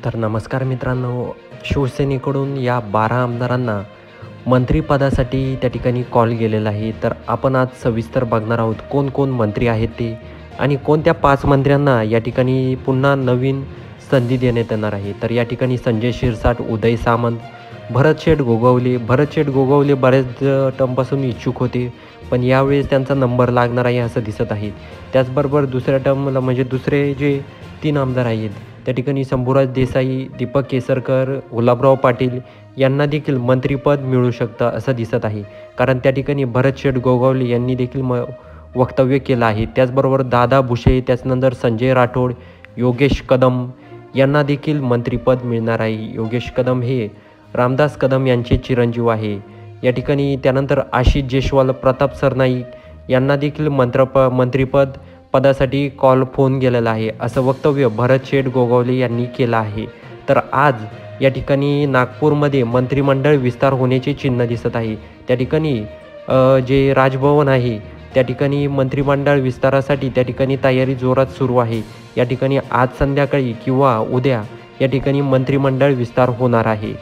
तर नमस्कार मित्रांनो, शिवसेनेकडून या 12 आमदारांना मंत्रिपदासाठी त्या ठिकाणी कॉल गेलेला आहे. तर आपण आज सविस्तर बघणार आहोत कोण-कोण मंत्री आहेत ते आणि कोणत्या 5 मंत्र्यांना या ठिकाणी पुन्हा नवीन संधी देण्यात येणार आहे. तर या ठिकाणी संजय शिरसाट, उदय सामंत, भरतशेठ गोगावले बऱ्याच टर्मपासून इच्छुक होते, पण यावेळेस त्यांचा नंबर लागणार आहे असं दिसत आहे. त्याचबरोबर दुसऱ्या टर्मला म्हणजे दुसरे जे 3 आमदार आहेत त्या ठिकाणी शंभूराज देसाई, दीपक केसरकर, गुलाबराव पाटील यांना देखील मंत्रिपद मिळू शकतं असं दिसत आहे. कारण त्या ठिकाणी भरतशेठ गोगावले यांनी देखील वक्तव्य केलं आहे. त्याचबरोबर दादा भुसे, त्याच्यानंतर संजय राठोड, योगेश कदम यांना देखील मंत्रिपद मिळणार आहे. योगेश कदम हे रामदास कदम यांचे चिरंजीव आहे. या ठिकाणी त्यानंतर आशिष जयस्वाल, प्रताप सरनाईक यांना देखील मंत्रिपद पदासाठी फोन गेलेला आहे असं वक्तव्य भरतशेठ गोगावले यांनी केलं आहे. तर आज या ठिकाणी नागपूरमध्ये मंत्रिमंडळ विस्तार होण्याचे चिन्ह दिसत आहे. त्या ठिकाणी जे राजभवन आहे त्या ठिकाणी मंत्रिमंडळ विस्तारासाठी त्या ठिकाणी तयारी जोरात सुरू आहे. या ठिकाणी आज संध्याकाळी किंवा उद्या या ठिकाणी मंत्रिमंडळ विस्तार होणार आहे.